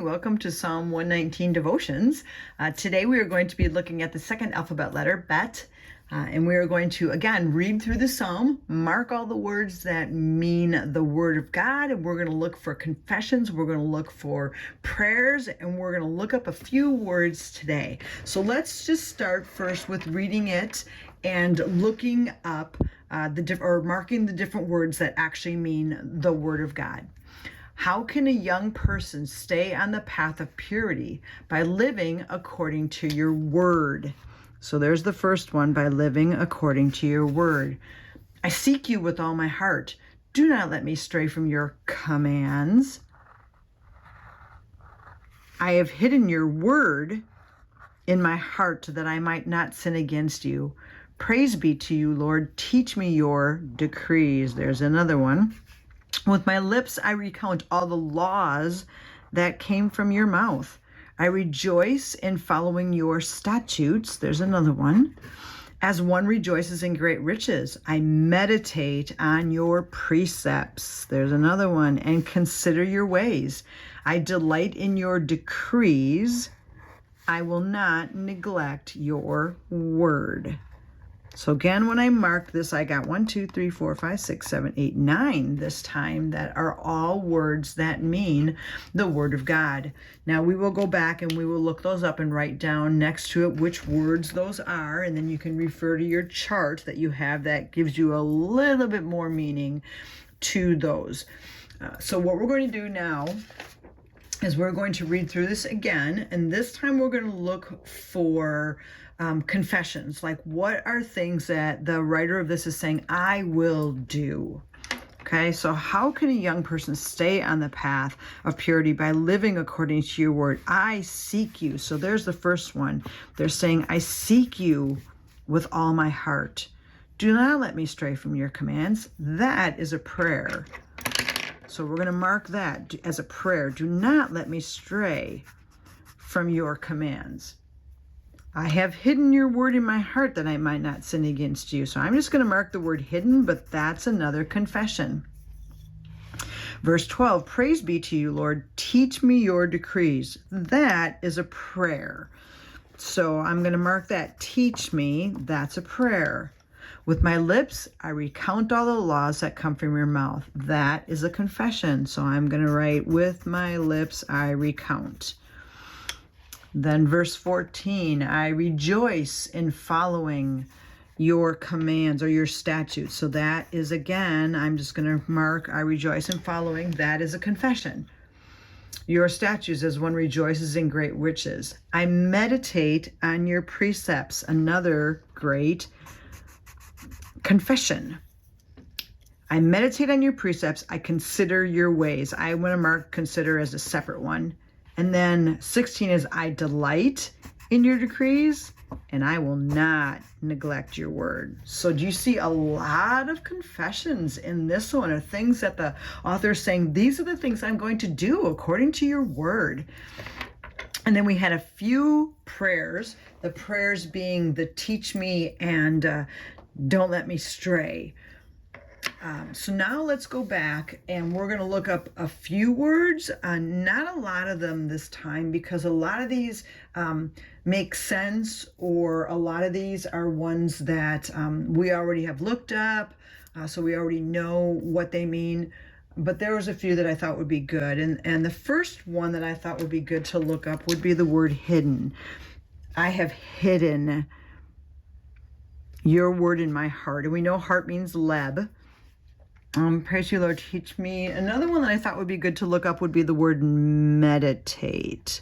welcome to Psalm 119 Devotions. Today we are going to be looking at the second alphabet letter, Bet, and we are going to, again, read through the psalm, mark all the words that mean the Word of God, and we're going to look for confessions, we're going to look for prayers, and we're going to look up a few words today. So let's just start first with reading it and looking up marking the different words that actually mean the Word of God. How can a young person stay on the path of purity? By living according to your word. So there's the first one, by living according to your word. I seek you with all my heart. Do not let me stray from your commands. I have hidden your word in my heart that I might not sin against you. Praise be to you, Lord. Teach me your decrees. There's another one. With my lips, I recount all the laws that came from your mouth. I rejoice in following your statutes. There's another one. As one rejoices in great riches, I meditate on your precepts. There's another one. And consider your ways. I delight in your decrees. I will not neglect your word. So again, when I marked this, I got 1, 2, 3, 4, 5, 6, 7, 8, 9 this time that are all words that mean the Word of God. Now we will go back and we will look those up and write down next to it which words those are, and then you can refer to your chart that you have that gives you a little bit more meaning to those. So what we're going to do now is we're going to read through this again, and this time we're going to look for confessions. Like, what are things that the writer of this is saying, I will do? Okay, so how can a young person stay on the path of purity? By living according to your word. I seek you. So there's the first one. They're saying, I seek you with all my heart. Do not let me stray from your commands. That is a prayer. So we're going to mark that as a prayer. Do not let me stray from your commands. I have hidden your word in my heart that I might not sin against you. So I'm just going to mark the word hidden, but that's another confession. Verse 12, praise be to you, Lord. Teach me your decrees. That is a prayer. So I'm going to mark that. Teach me. That's a prayer. With my lips, I recount all the laws that come from your mouth. That is a confession. So I'm going to write, with my lips, I recount. Then verse 14, I rejoice in following your commands or your statutes. So that is, again, I'm just going to mark, I rejoice in following. That is a confession. Your statutes, as one rejoices in great riches. I meditate on your precepts. Another great confession. I meditate on your precepts. I consider your ways. I want to mark consider as a separate one. And then 16 is I delight in your decrees, and I will not neglect your word. So do you see a lot of confessions in this one, or things that the author is saying, these are the things I'm going to do according to your word. And then we had a few prayers, the prayers being the teach me and don't let me stray. So now let's go back and we're going to look up a few words, not a lot of them this time, because a lot of these make sense, or a lot of these are ones that we already have looked up, so we already know what they mean. But there was a few that I thought would be good. And the first one that I thought would be good to look up would be the word hidden. I have hidden your word in my heart. And we know heart means leb. Praise you, Lord, teach me. Another one that I thought would be good to look up would be the word meditate.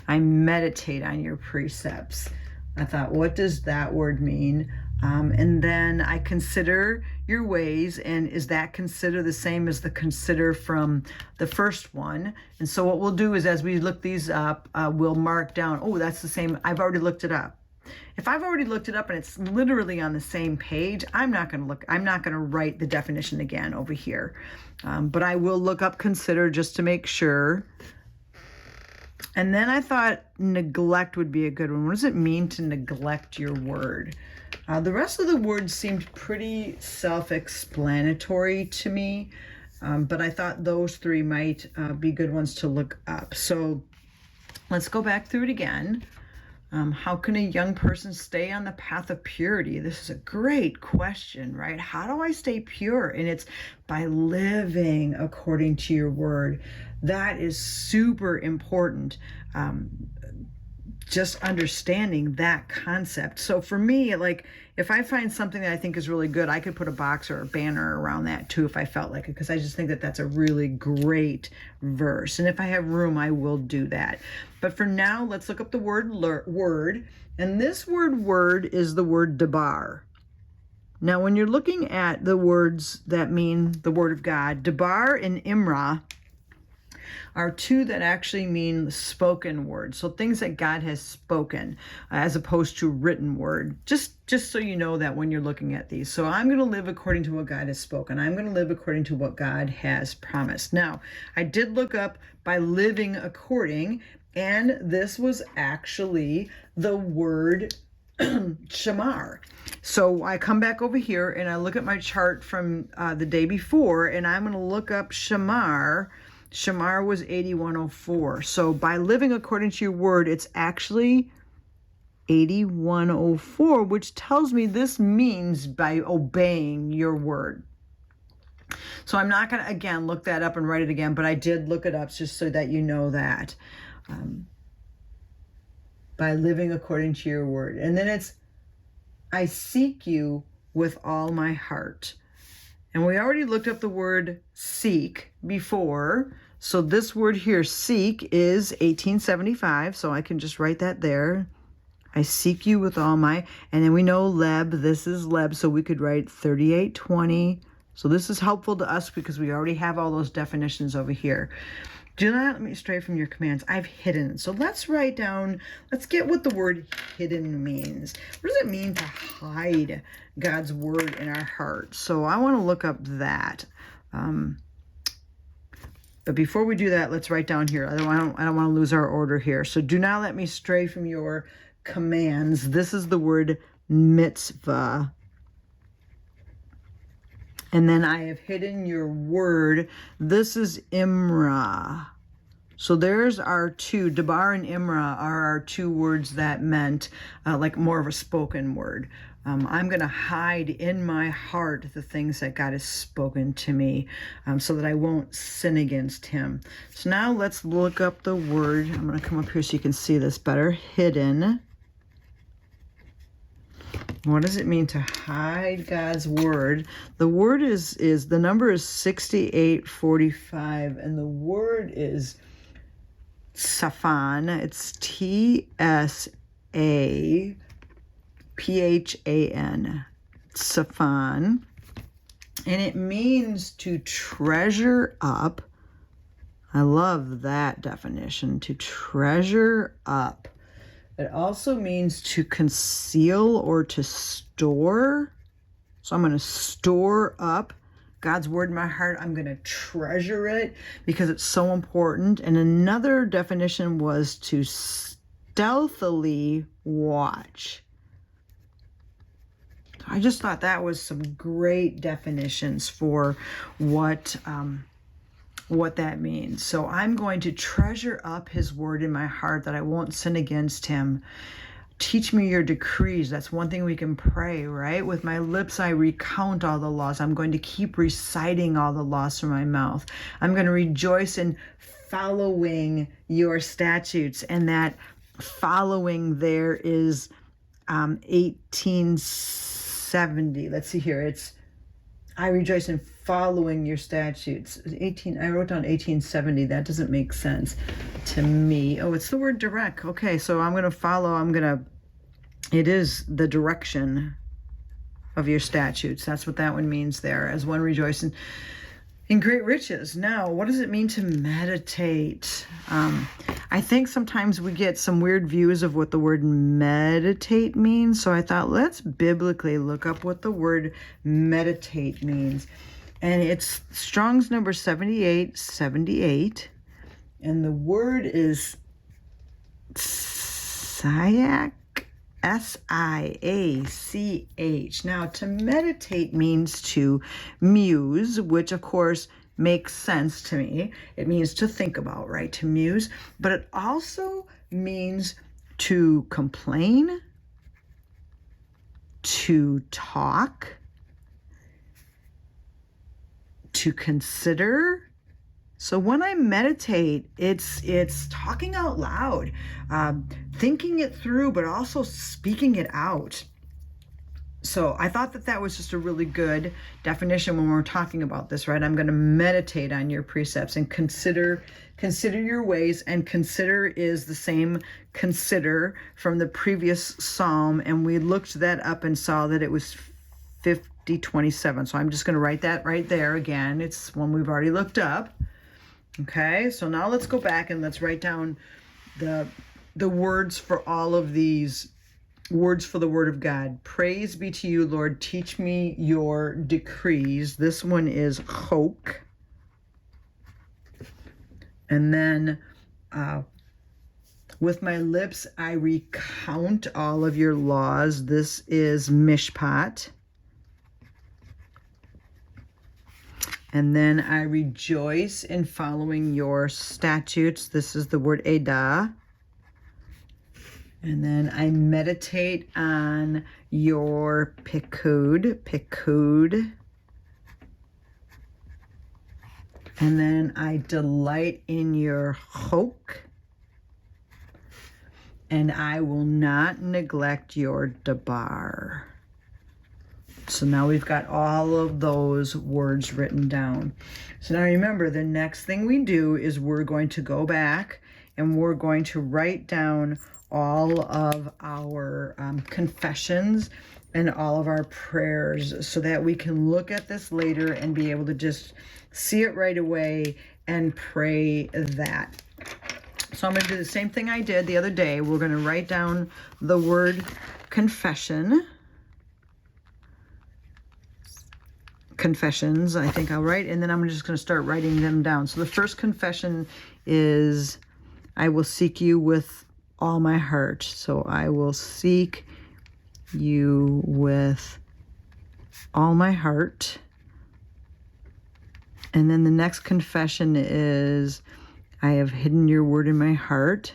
I meditate on your precepts. I thought, what does that word mean? And then I consider your ways. And is that consider the same as the consider from the first one? And so what we'll do is, as we look these up, we'll mark down, oh, that's the same. I've already looked it up. If I've already looked it up and it's literally on the same page, I'm not going to write the definition again over here. But I will look up consider just to make sure. And then I thought neglect would be a good one. What does it mean to neglect your word? The rest of the words seemed pretty self-explanatory to me. But I thought those three might be good ones to look up. So Let's go back through it again. How can a young person stay on the path of purity? This is a great question, right? How do I stay pure? And it's by living according to your word. That is super important. Just understanding that concept. So for me, like if I find something that I think is really good, I could put a box or a banner around that too if I felt like it, because I just think that that's a really great verse. And if I have room, I will do that. But for now, let's look up the word. And this word is the word debar. Now, when you're looking at the words that mean the word of God, debar and imra are two that actually mean spoken word. So things that God has spoken as opposed to written word. Just so you know that when you're looking at these. So I'm going to live according to what God has spoken. I'm going to live according to what God has promised. Now, I did look up by living according, and this was actually the word shamar. So I come back over here and I look at my chart from the day before, and I'm going to look up shamar. Shamar was 8104. So by living according to your word, it's actually 8104, which tells me this means by obeying your word. So I'm not going to, again, look that up and write it again, but I did look it up just so that you know that. By living according to your word. And then it's, I seek you with all my heart. And we already looked up the word seek before. So this word here, seek, is 1875. So I can just write that there. I seek you with all my, and then we know leb, this is leb. So we could write 3820. So this is helpful to us because we already have all those definitions over here. Do not let me stray from your commands. I've hidden. So let's write down, let's get what the word hidden means. What does it mean to hide God's word in our heart? So I want to look up that. But before we do that, let's write down here. I don't want to lose our order here. So do not let me stray from your commands. This is the word mitzvah. And then I have hidden your word. This is imra. So there's our two. Debar and imra are our two words that meant like more of a spoken word. I'm going to hide in my heart the things that God has spoken to me so that I won't sin against him. So now let's look up the word. I'm going to come up here so you can see this better. Hidden. What does it mean to hide God's word? The word is the number is 6845, and the word is Tsaphan. It's Tsaphan. Tsaphan. And it means to treasure up. I love that definition, to treasure up. It also means to conceal or to store. So I'm going to store up God's word in my heart. I'm going to treasure it because it's so important. And another definition was to stealthily watch. I just thought that was some great definitions for what that means. So I'm going to treasure up his word in my heart that I won't sin against him. Teach me your decrees. That's one thing we can pray, right? With my lips, I recount all the laws. I'm going to keep reciting all the laws from my mouth. I'm going to rejoice in following your statutes. And that following there is 1870. Let's see here. It's I rejoice in following your statutes. I wrote down 1870. That doesn't make sense to me. Oh, it's the word direct. Okay, so I'm going to follow. It is the direction of your statutes. That's what that one means there. As one rejoicing in great riches. Now, what does it mean to meditate? I think sometimes we get some weird views of what the word meditate means. So I thought, let's biblically look up what the word meditate means. And it's Strong's number 7878. And the word is siach, S-I-A-C-H. Now, to meditate means to muse, which, of course, makes sense to me. It means to think about, right? To muse, but it also means to complain, to talk, to consider. So when I meditate, it's talking out loud, thinking it through, but also speaking it out. So I thought that was just a really good definition when we're talking about this, right? I'm going to meditate on your precepts and consider your ways. And consider is the same consider from the previous psalm. And we looked that up and saw that it was 50:27. So I'm just going to write that right there again. It's one we've already looked up. Okay, so now let's go back and let's write down the words for all of these words for the Word of God. Praise be to you, Lord. Teach me your decrees. This one is chok. And then with my lips, I recount all of your laws. This is mishpat. And then I rejoice in following your statutes. This is the word edah. And then I meditate on your pikud. And then I delight in your chok. And I will not neglect your dabar. So now we've got all of those words written down. So now remember, the next thing we do is we're going to go back and we're going to write down all of our confessions and all of our prayers so that we can look at this later and be able to just see it right away and pray that. So I'm going to do the same thing I did the other day. We're going to write down the word confessions, I think I'll write, and then I'm just going to start writing them down. So the first confession is, I will seek you with all my heart. So I will seek you with all my heart. And then the next confession is, I have hidden your word in my heart.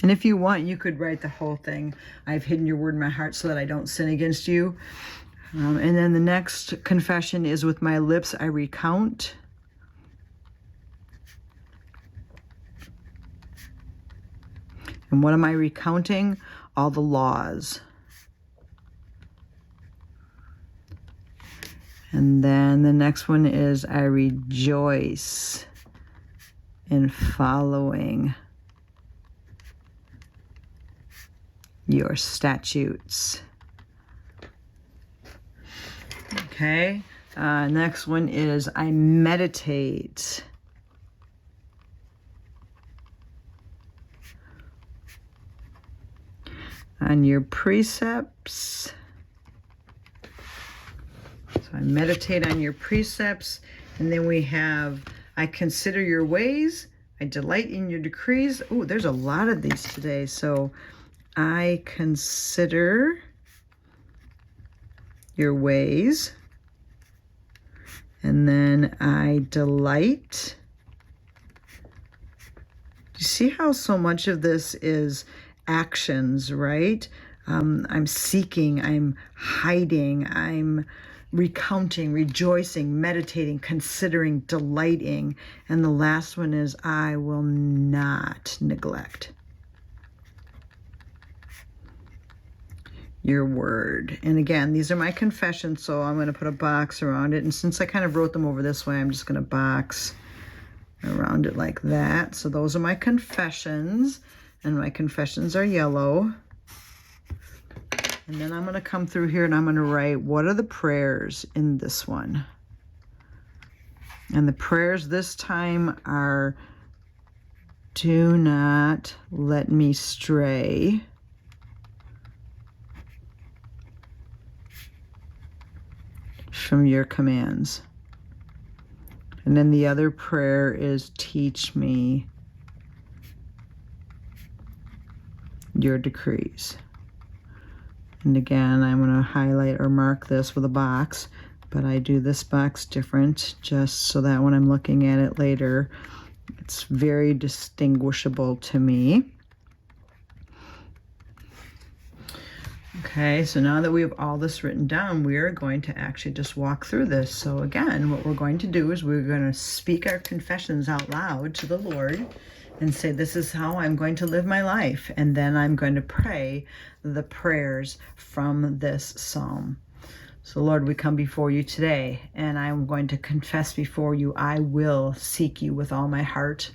And if you want, you could write the whole thing. I've hidden your word in my heart so that I don't sin against you. And then the next confession is, with my lips I recount. And what am I recounting? All the laws. And then the next one is, I rejoice in following your statutes. Okay, next one is, I meditate on your precepts. So I meditate on your precepts. And then we have, I consider your ways. I delight in your decrees. Oh, there's a lot of these today. So I consider your ways. And then I delight. Do you see how so much of this is actions, right? I'm seeking, I'm hiding, I'm recounting, rejoicing, meditating, considering, delighting. And the last one is, I will not neglect your word. And again, these are my confessions, so I'm going to put a box around it. And since I kind of wrote them over this way, I'm just going to box around it like that. So those are my confessions, and my confessions are yellow. And then I'm going to come through here and I'm going to write, what are the prayers in this one? And the prayers this time are, do not let me stray from your commands. And then the other prayer is, teach me your decrees. And again, I'm going to highlight or mark this with a box, but I do this box different just so that when I'm looking at it later, it's very distinguishable to me. Okay, so now that we have all this written down, we are going to actually just walk through this. So again, what we're going to do is we're going to speak our confessions out loud to the Lord and say, this is how I'm going to live my life. And then I'm going to pray the prayers from this psalm. So Lord, we come before you today, and I'm going to confess before you, I will seek you with all my heart.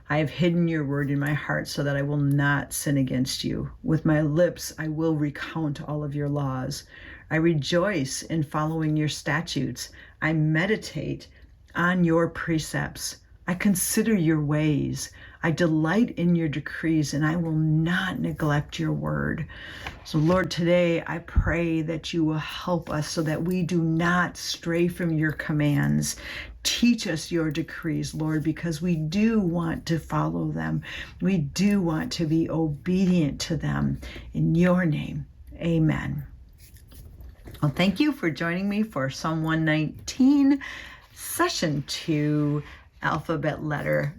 I have hidden your word in my heart so that I will not sin against you. With my lips, I will recount all of your laws. I rejoice in following your statutes. I meditate on your precepts. I consider your ways. I delight in your decrees, and I will not neglect your word. So Lord, today I pray that you will help us so that we do not stray from your commands. Teach us your decrees, Lord, because we do want to follow them. We do want to be obedient to them. In your name, amen. Well, thank you for joining me for Psalm 119, Session 2, Alphabet Letter